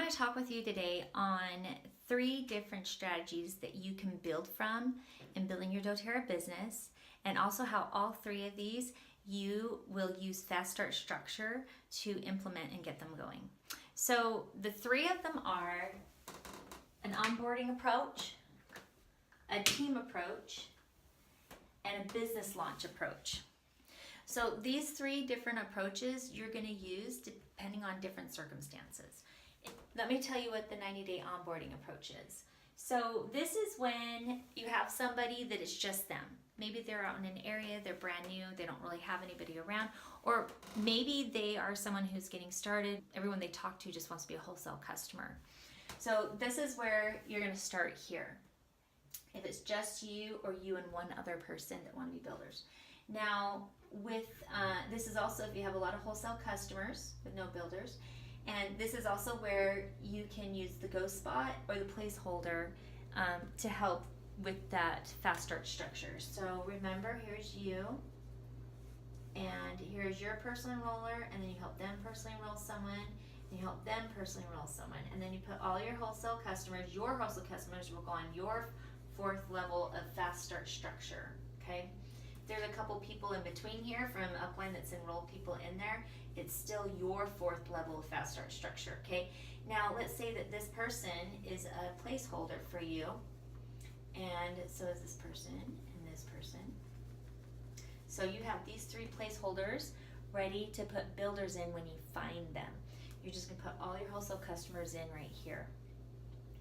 I want to talk with you today on 3 different strategies that you can build from in building your doTERRA business, and also how all 3 of these you will use fast start structure to implement and get them going. So the 3 of them are an onboarding approach, a team approach, and a business launch approach. So these 3 different approaches you're going to use depending on different circumstances. Let me tell you what the 90-day onboarding approach is. So this is when you have somebody that is just them. Maybe they're out in an area, they're brand new, they don't really have anybody around, or maybe they are someone who's getting started. Everyone they talk to just wants to be a wholesale customer. So this is where you're going to start here. If it's just you or you and one other person that want to be builders. Now, with this is also if you have a lot of wholesale customers with no builders. And this is also where you can use the go spot or the placeholder to help with that fast start structure. So remember, here's you, and here's your personal enroller, and then you help them personally enroll someone, and you help them personally enroll someone, and then you put all your wholesale customers. Your wholesale customers will go on your 4th level of fast start structure. Okay. There's a couple people in between here from upline that's enrolled people in there. It's still your 4th level of fast start structure, okay? Now, let's say that this person is a placeholder for you, and so is this person and this person. So you have these 3 placeholders ready to put builders in when you find them. You're just gonna put all your wholesale customers in right here,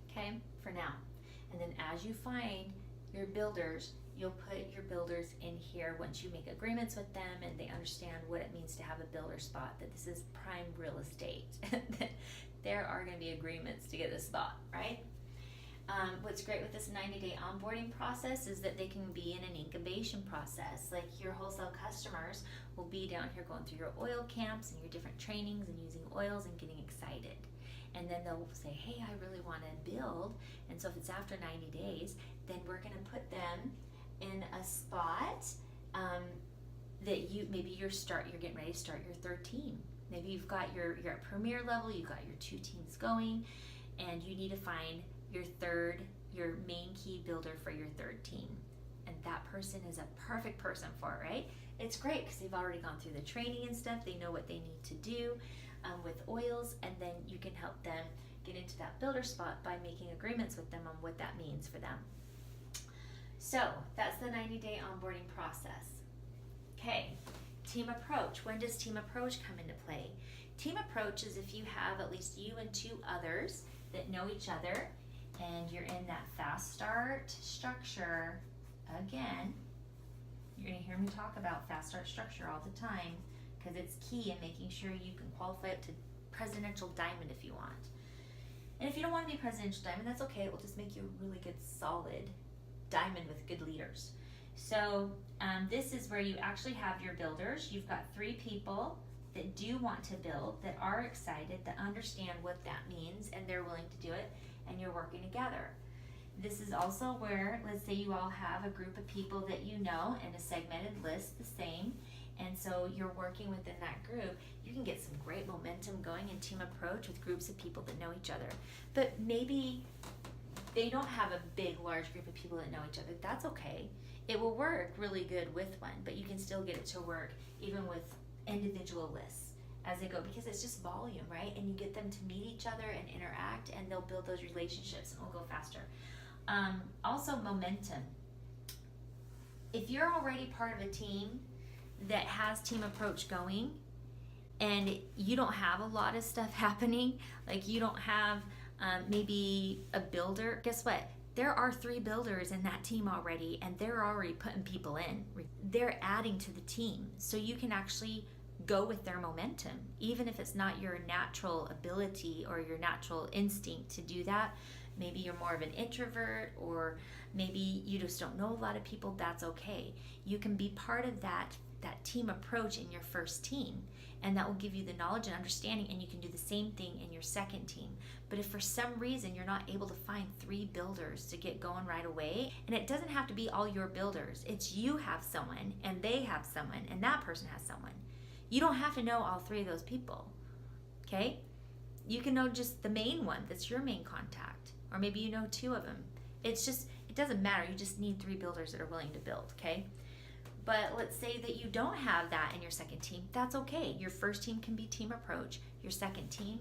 okay, for now. And then as you find your builders, you'll put your builders in here once you make agreements with them and they understand what it means to have a builder spot, that this is prime real estate. There are going to be agreements to get this spot, right? What's great with this 90-day onboarding process is that they can be in an incubation process. Like your wholesale customers will be down here going through your oil camps and your different trainings and using oils and getting excited. And then they'll say, hey, I really want to build. And so if it's after 90 days, then we're going to put them in a spot that you're getting ready to start your 3rd team. Maybe you're at premier level, you've got your 2 teams going, and you need to find your main key builder for your 3rd team. And that person is a perfect person for it, right? It's great because they've already gone through the training and stuff. They know what they need to do with oils, and then you can help them get into that builder spot by making agreements with them on what that means for them. So that's the 90-day onboarding process. Okay, team approach. When does team approach come into play? Team approach is if you have at least you and 2 others that know each other, and you're in that fast start structure. Again, you're going to hear me talk about fast start structure all the time because it's key in making sure you can qualify up to presidential diamond if you want. And if you don't want to be presidential diamond, that's okay. It will just make you a really good solid diamond with good leaders. So this is where you actually have your builders. You've got 3 people that do want to build, that are excited, that understand what that means, and they're willing to do it, and you're working together. This is also where, let's say you all have a group of people that you know and a segmented list the same, and so you're working within that group. You can get some great momentum going in team approach with groups of people that know each other. But maybe they don't have a big, large group of people that know each other. That's okay. It will work really good with one, but you can still get it to work even with individual lists as they go, because it's just volume, right? And you get them to meet each other and interact, and they'll build those relationships and it'll go faster. Also, momentum. If you're already part of a team that has team approach going and you don't have a lot of stuff happening, like you don't have maybe a builder, guess what? There are 3 builders in that team already, and they're already putting people in. They're adding to the team, so you can actually go with their momentum, even if it's not your natural ability or your natural instinct to do that. Maybe you're more of an introvert, or maybe you just don't know a lot of people. That's okay. You can be part of that team approach in your 1st team, and that will give you the knowledge and understanding, and you can do the same thing in your 2nd team. But if for some reason you're not able to find 3 builders to get going right away, and it doesn't have to be all your builders, it's you have someone and they have someone and that person has someone. You don't have to know all 3 of those people, okay? You can know just the main one that's your main contact, or maybe you know 2 of them. It's just, it doesn't matter. You just need 3 builders that are willing to build, okay? But let's say that you don't have that in your second team. That's okay. Your first team can be team approach. Your second team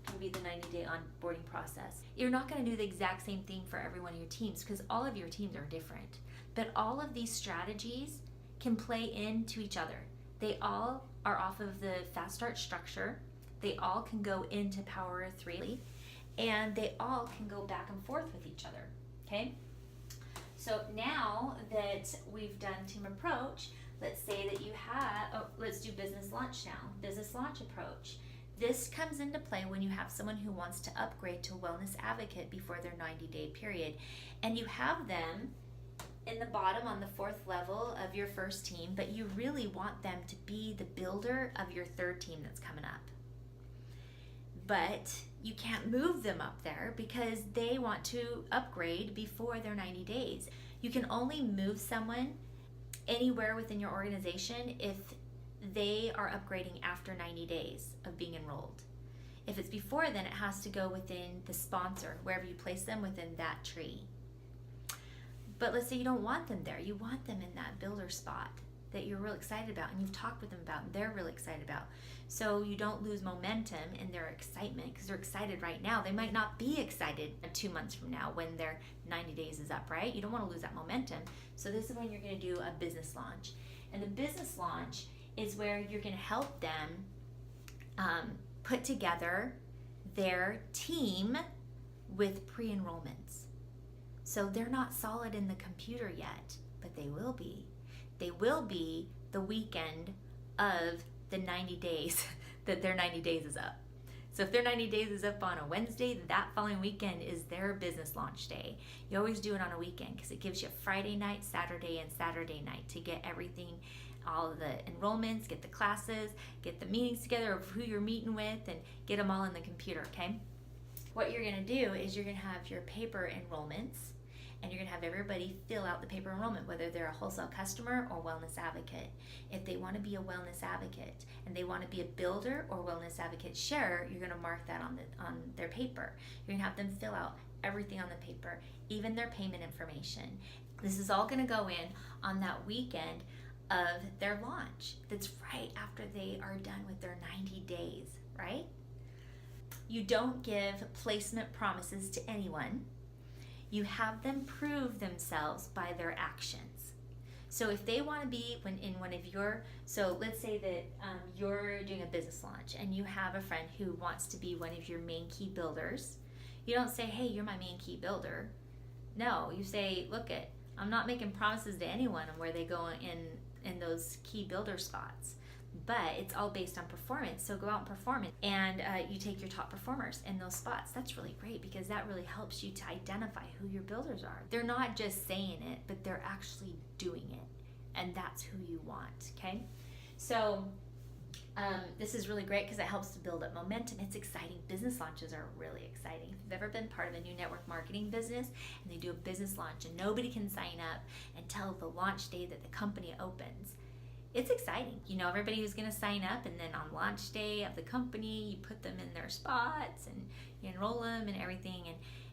can be the 90-day onboarding process. You're not going to do the exact same thing for every one of your teams because all of your teams are different. But all of these strategies can play into each other. They all are off of the fast start structure. They all can go into Power of 3, and they all can go back and forth with each other, okay? So now that we've done team approach, let's say that you have, let's do business launch now, business launch approach. This comes into play when you have someone who wants to upgrade to wellness advocate before their 90-day period, and you have them in the bottom on the 4th level of your first team, but you really want them to be the builder of your 3rd team that's coming up. But you can't move them up there because they want to upgrade before their 90 days. You can only move someone anywhere within your organization if they are upgrading after 90 days of being enrolled. If it's before then, it has to go within the sponsor, wherever you place them within that tree. But let's say you don't want them there. You want them in that builder spot that you're real excited about and you've talked with them about and they're really excited about. So you don't lose momentum in their excitement because they're excited right now. They might not be excited 2 months from now when their 90 days is up, right? You don't want to lose that momentum. So this is when you're going to do a business launch. And the business launch is where you're going to help them put together their team with pre-enrollments. So they're not solid in the computer yet, but they will be. They will be the weekend of the 90 days that their 90 days is up. So if their 90 days is up on a Wednesday, that following weekend is their business launch day. You always do it on a weekend because it gives you Friday night, Saturday, and Saturday night to get everything, all of the enrollments, get the classes, get the meetings together of who you're meeting with, and get them all in the computer, okay? What you're going to do is you're going to have your paper enrollments, and you're going to have everybody fill out the paper enrollment, whether they're a wholesale customer or wellness advocate. If they want to be a wellness advocate and they want to be a builder or wellness advocate sharer, you're going to mark that on their paper. You're going to have them fill out everything on the paper, even their payment information. This is all going to go in on that weekend of their launch. That's right after they are done with their 90 days, right? You don't give placement promises to anyone. You have them prove themselves by their actions. So if they want to be in one of your, so let's say that you're doing a business launch and you have a friend who wants to be one of your main key builders. You don't say, hey, you're my main key builder. No, you say, look it, I'm not making promises to anyone on where they go in those key builder spots. But it's all based on performance. So go out and perform it. And you take your top performers in those spots. That's really great because that really helps you to identify who your builders are. They're not just saying it, but they're actually doing it. And that's who you want, okay? So this is really great because it helps to build up momentum. It's exciting. Business launches are really exciting. If you've ever been part of a new network marketing business and they do a business launch and nobody can sign up until the launch day that the company opens, it's exciting. You know everybody who's going to sign up, and then on launch day of the company, you put them in their spots and you enroll them and everything,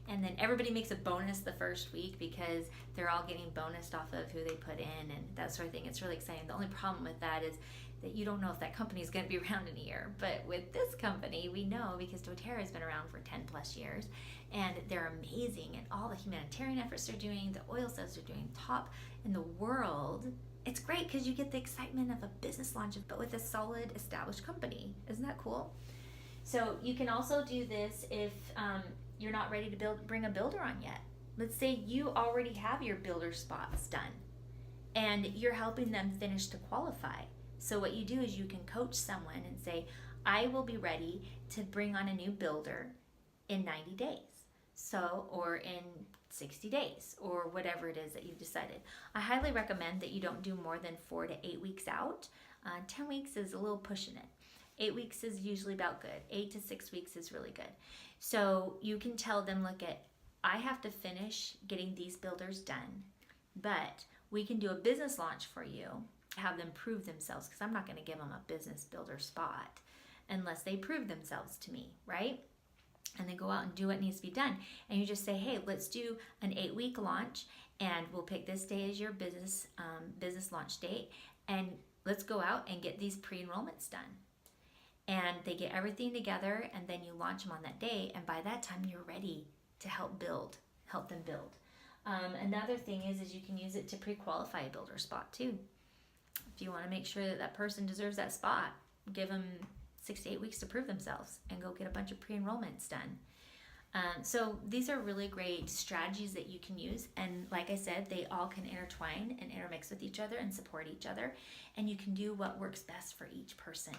and then everybody makes a bonus the first week because they're all getting bonused off of who they put in and that sort of thing. It's really exciting. The only problem with that is that you don't know if that company is going to be around in a year. But with this company, we know because doTERRA has been around for 10 plus years, and they're amazing, and all the humanitarian efforts they're doing, the oil sales they're doing, top in the world. It's great because you get the excitement of a business launch, but with a solid, established company. Isn't that cool? So you can also do this if you're not ready to bring a builder on yet. Let's say you already have your builder spots done, and you're helping them finish to qualify. So what you do is you can coach someone and say, I will be ready to bring on a new builder in 90 days. Or in 60 days, or whatever it is that you've decided. I highly recommend that you don't do more than 4 to 8 weeks out. 10 weeks is a little pushing it. 8 weeks is usually about good. 8 to 6 weeks is really good. So you can tell them, look I have to finish getting these builders done, but we can do a business launch for you, have them prove themselves, because I'm not going to give them a business builder spot. unless they prove themselves to me, right? And they go out and do what needs to be done. And you just say, hey, let's do an 8-week launch, and we'll pick this day as your business launch date, and let's go out and get these pre-enrollments done. And they get everything together, and then you launch them on that day, and by that time you're ready to help them build. Another thing is you can use it to pre-qualify a builder spot too. If you want to make sure that that person deserves that spot, give them 6 to 8 weeks to prove themselves and go get a bunch of pre-enrollments done. So these are really great strategies that you can use, and like I said, they all can intertwine and intermix with each other and support each other, and you can do what works best for each person.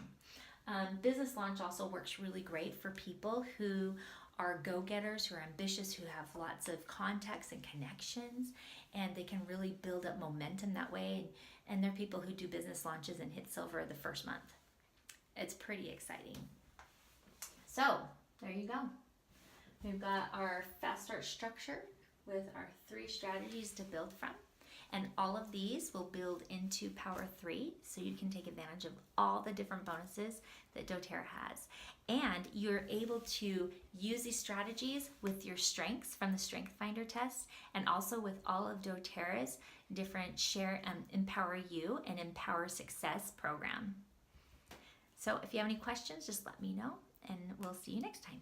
Business launch also works really great for people who are go-getters, who are ambitious, who have lots of contacts and connections, and they can really build up momentum that way. And they're people who do business launches and hit silver the first month. It's pretty exciting. So there you go. We've got our fast start structure with our 3 strategies to build from. And all of these will build into Power 3, so you can take advantage of all the different bonuses that doTERRA has. And you're able to use these strategies with your strengths from the Strength Finder test, and also with all of doTERRA's different Share Empower You and Empower Success program. So if you have any questions, just let me know, and we'll see you next time.